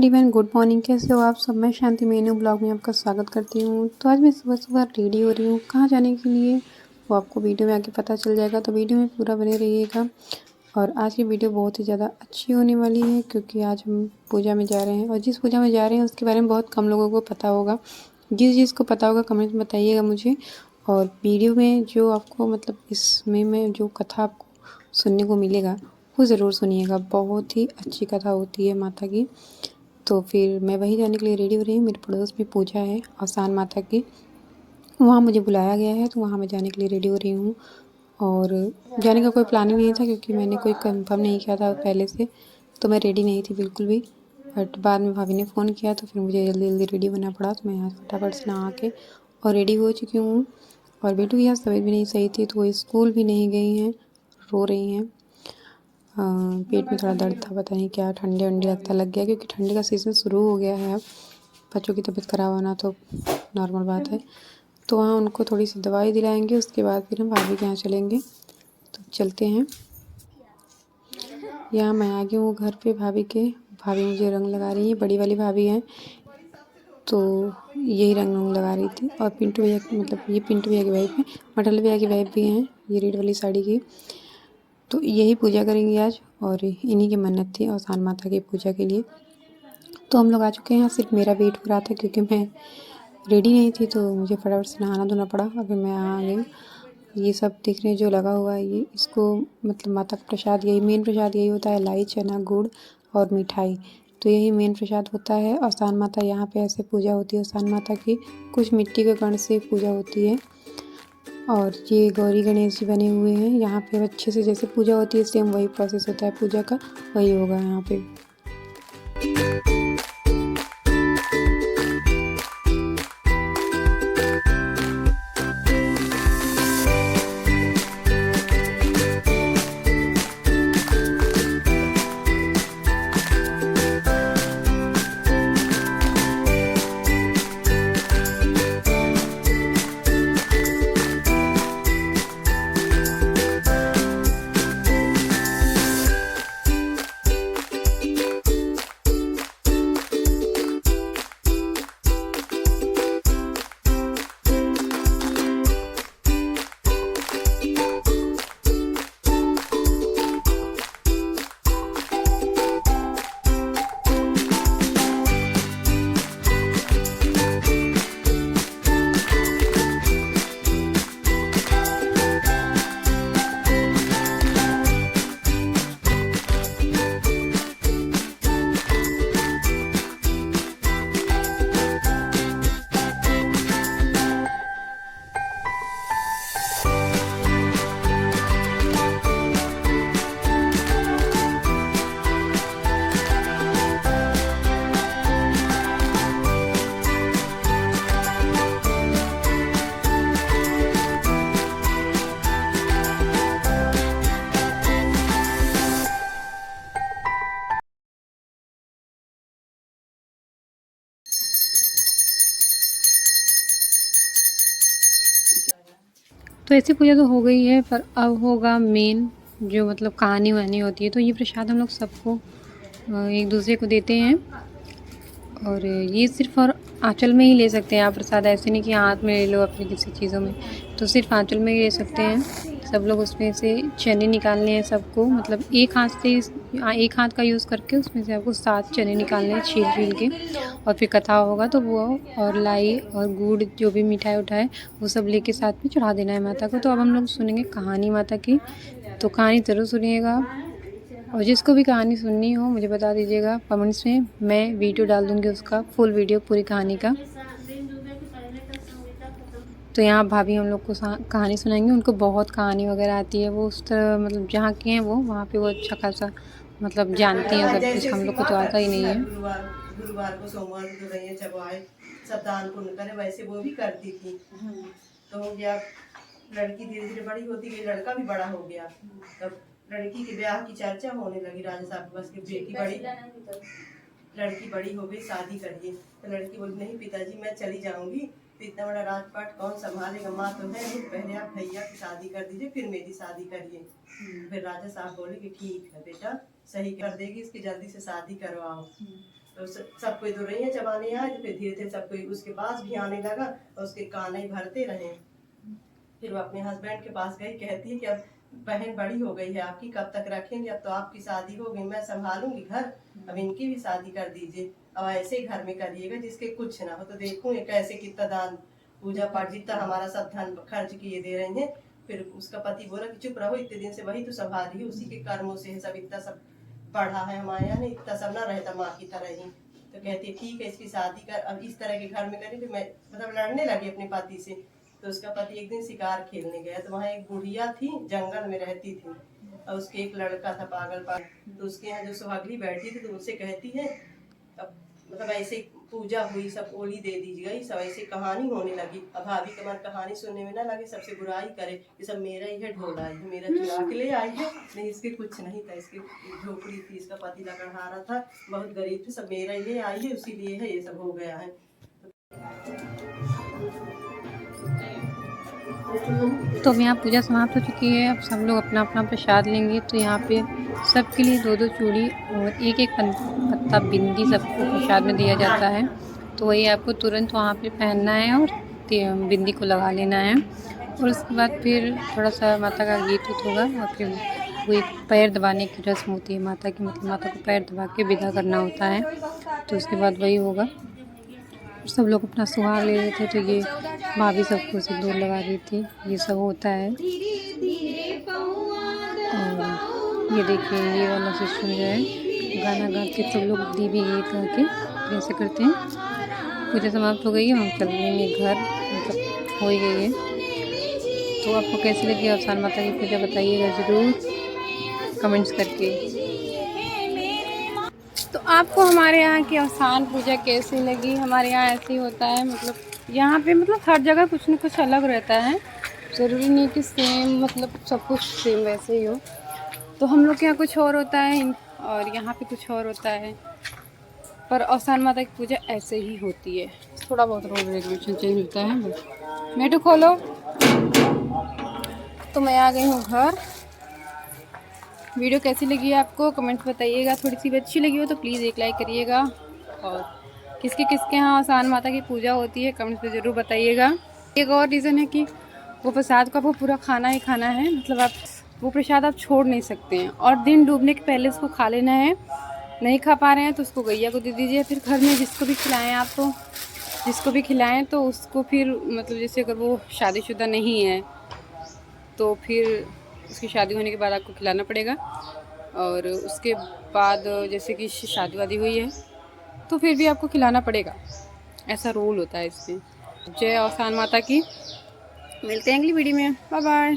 Everyone, good morning. कैसे हो आप सब? मैं शांति मेनू ब्लॉग में आपका स्वागत करती हूँ। तो आज मैं सुबह सुबह रेडी हो रही हूँ। कहाँ जाने के लिए वो आपको वीडियो में आगे पता चल जाएगा, तो वीडियो में पूरा बने रहिएगा। और आज की वीडियो बहुत ही ज़्यादा अच्छी होने वाली है, क्योंकि आज हम पूजा में जा रहे हैं। और जिस पूजा में जा रहे हैं उसके बारे में बहुत कम लोगों को पता होगा। जिस को पता होगा कमेंट में बताइएगा मुझे। और वीडियो में जो आपको मतलब इसमें मैं जो कथा आपको सुनने को मिलेगा वो ज़रूर सुनिएगा। बहुत ही अच्छी कथा होती है माता की। तो फिर मैं वहीं जाने के लिए रेडी हो रही हूँ। मेरे पड़ोस में पूजा है आसान माता की, वहाँ मुझे बुलाया गया है, तो वहाँ मैं जाने के लिए रेडी हो रही हूँ। और जाने का कोई प्लान ही नहीं था, क्योंकि मैंने कोई कंफर्म नहीं किया था पहले से, तो मैं रेडी नहीं थी बिल्कुल भी। बट बाद में भाभी ने फ़ोन किया तो फिर मुझे जल्दी जल्दी रेडी होना पड़ा। तो मैं यहाँ फटाफट से नहा के और रेडी हो चुकी हूँ। और बेटू की यहाँ तबीयत भी नहीं सही थी, तो वो स्कूल भी नहीं गई हैं, रो रही हैं। पेट में थोड़ा दर्द था, पता नहीं क्या ठंडे वंडे लगता लग गया, क्योंकि ठंडी का सीज़न शुरू हो गया है। अब बच्चों की तबीयत ख़राब होना तो नॉर्मल बात है। तो वहाँ उनको थोड़ी सी दवाई दिलाएंगे, उसके बाद फिर हम भाभी के यहाँ चलेंगे। तो चलते हैं। यहाँ मैं आ गई हूँ घर पे भाभी के। भाभी मुझे रंग लगा रही है, बड़ी वाली भाभी हैं, तो यही रंग लगा रही थी। और पिंटू भैया मतलब ये पिंटू भैया की वाइफ है, मटल भैया की वाइफ भी हैं, ये रेड वाली साड़ी की। तो यही पूजा करेंगे आज, और इन्हीं की मन्नत थी आसान माता की पूजा के लिए। तो हम लोग आ चुके हैं। सिर्फ मेरा वेट हो रहा था, क्योंकि मैं रेडी नहीं थी, तो मुझे फटाफट से नहाना धोना पड़ा। अभी मैं आ गई। ये सब देख रहे हैं जो लगा हुआ है, ये इसको मतलब माता का प्रसाद, यही मेन प्रसाद यही होता है। लाई, चना, गुड़ और मिठाई, तो यही मेन प्रसाद होता है। आसान माता यहाँ पे ऐसे पूजा होती है आसान माता की। कुछ मिट्टी के कण से पूजा होती है। और ये गौरी गणेश जी बने हुए हैं यहाँ पे। अच्छे से जैसे पूजा होती है सेम वही प्रोसेस होता है पूजा का, वही होगा यहाँ पे। तो ऐसी पूजा तो हो गई है, पर अब होगा मेन जो मतलब कहानी वानी होती है। तो ये प्रसाद हम लोग सबको एक दूसरे को देते हैं। और ये सिर्फ और आंचल में ही ले सकते हैं आप प्रसाद, ऐसे नहीं कि हाथ में ले लो अपनी किसी चीज़ों में। तो सिर्फ आंचल में ही ले सकते हैं सब लोग। उसमें से चने निकालने हैं सबको, मतलब एक हाथ का यूज़ करके उसमें से आपको 7 चने निकालने हैं छील छील के। और फिर कथा होगा तो वो और लाई और गुड़ जो भी मिठाई उठाए वो सब लेके साथ में चढ़ा देना है माता को। तो अब हम लोग सुनेंगे कहानी माता की, तो कहानी ज़रूर सुनिएगा। और जिसको भी कहानी सुननी हो मुझे बता दीजिएगा कमेंट्स में, मैं वीडियो डाल दूँगी उसका फुल वीडियो पूरी कहानी का। तो यहाँ भाभी हम लोग को कहानी सुनाएंगे। उनको बहुत कहानी वगैरह आती है, वो उस तरह मतलब जहाँ की हैं वो वहाँ पे वो अच्छा खासा मतलब जानती हैं सब कुछ। हम लोग को तो आता ही नहीं है। गुरुवार को सोमवार को दवाइयाँ चबवाए सब दान पुण्य करे, वैसे वो भी करती थी। तो हो गया, लड़की धीरे धीरे बड़ी होती गई, लड़का भी बड़ा हो गया। तब लड़की के ब्याह की चर्चा होने लगी राजा साहब के पास, लड़की बड़ी हो गई, शादी करिए। तो लड़की बोली नहीं पिताजी मैं चली जाऊंगी, तो इतना बड़ा राजपाट कौन संभालेगा, माँ तो है नहीं, पहले आप भैया की शादी कर दीजिए फिर मेरी शादी करिए। फिर राजा साहब बोले कि ठीक है बेटा, सही कर देगी, इसकी जल्दी से शादी करवाओ। तो सब कोई दुरैया चबाने आए, तो फिर धीरे धीरे सब कोई उसके पास भी आने लगा और उसके कान ही भरते रहे। फिर वो अपने हस्बैंड के पास गई, कहती है कि अब बहन बड़ी हो गई है आपकी, कब तक रखेंगे, अब तो आपकी शादी हो गई, मैं संभालूंगी घर, अब इनकी भी शादी कर दीजिए, अब ऐसे ही घर में करिएगा जिसके कुछ ना हो। तो देखूं ये कैसे कितना दान पूजा पाठ जितना हमारा सब धन खर्च किए दे रहे हैं। फिर उसका पति बोला कि चुप रहो, इतने दिन से वही तो संभाल रही, उसी के कर्मों से सब इतना सब पढ़ा है हमारे यहाँ, इतना सब ना रहता माँ की तरह ही। तो कहती है ठीक है इसकी शादी कर, अब इस तरह के घर में करें। फिर मैं मतलब लड़ने लगी अपने पति से। तो उसका पति एक दिन शिकार खेलने गया, तो वहाँ एक बुढ़िया थी जंगल में रहती थी, और उसके एक लड़का था पागल। तो उसके यहाँ जो सुहागरी बैठी थी तो उनसे कहती है, अब मतलब ऐसे पूजा हुई, सब ओली दे दी गई, सब ऐसे कहानी होने लगी। अब भाभी का मन कहानी सुनने में ना लगे, सबसे बुराई करे कि सब मेरा ही है, ढोला है, मेरा चुरा के ले आई है, नहीं इसके कुछ नहीं था, इसकी झोपड़ी थी, इसका पति लकड़हारा था, बहुत गरीब थी, सब मेरा ही ले आई है, इसीलिए है ये सब हो गया है। तो अब यहाँ पूजा समाप्त हो चुकी है। अब सब लोग अपना अपना प्रसाद लेंगे। तो यहाँ पे सबके लिए 2-2 चूड़ी और एक पत्ता बिंदी सबको प्रसाद में दिया जाता है। तो वही आपको तुरंत वहाँ पे पहनना है और बिंदी को लगा लेना है। और उसके बाद फिर थोड़ा सा माता का गीत होगा और फिर वही पैर दबाने की रस्म होती है माता की, मतलब माता को पैर दबा के विदा करना होता है। तो उसके बाद वही होगा, सब लोग अपना सुहाग ले रहे थे। तो ये भाभी सबको सिंदूर लगा रही थी, ये सब होता है। और ये देखिए ये वाला सिस्टम जो है गाना गा के सब लोग दीवी गीत गा के ऐसे करते हैं। पूजा समाप्त हो गई है, हम चल लेंगे घर, मतलब हो ही गई है। तो आपको कैसी लगी अवसान माता की पूजा बताइएगा ज़रूर कमेंट्स करके। तो आपको हमारे यहाँ की अवसान पूजा कैसी लगी? हमारे यहाँ ऐसे ही होता है, मतलब यहाँ पे मतलब हर जगह कुछ न कुछ अलग रहता है, ज़रूरी नहीं कि सेम मतलब सब कुछ सेम वैसे ही हो। तो हम लोग के यहाँ कुछ और होता है और यहाँ पे कुछ और होता है, पर अवसान माता की पूजा ऐसे ही होती है। थोड़ा बहुत रूल रेगुलेशन चेंज होता है बस। मेटू खोलो। तो मैं आ गई हूँ घर। वीडियो कैसी लगी आपको कमेंट बताइएगा। थोड़ी सी भी अच्छी लगी हो तो प्लीज़ एक लाइक करिएगा। और किसके यहाँ अवसान माता की पूजा होती है कमेंट्स में ज़रूर बताइएगा। एक और रीज़न है कि वो प्रसाद को आपको पूरा खाना ही खाना है, मतलब आप वो प्रसाद आप छोड़ नहीं सकते हैं। और दिन डूबने के पहले उसको खा लेना है। नहीं खा पा रहे हैं तो उसको गैया को दे दीजिए। फिर घर में जिसको भी खिलाएँ आप, तो जिसको भी खिलाएँ तो उसको फिर मतलब जैसे अगर वो शादीशुदा नहीं है तो फिर उसकी शादी होने के बाद आपको खिलाना पड़ेगा। और उसके बाद जैसे कि शादी वादी हुई है तो फिर भी आपको खिलाना पड़ेगा, ऐसा रूल होता है इसमें। जय अवसान माता की। मिलते हैं अगली वीडियो में, बाय बाय।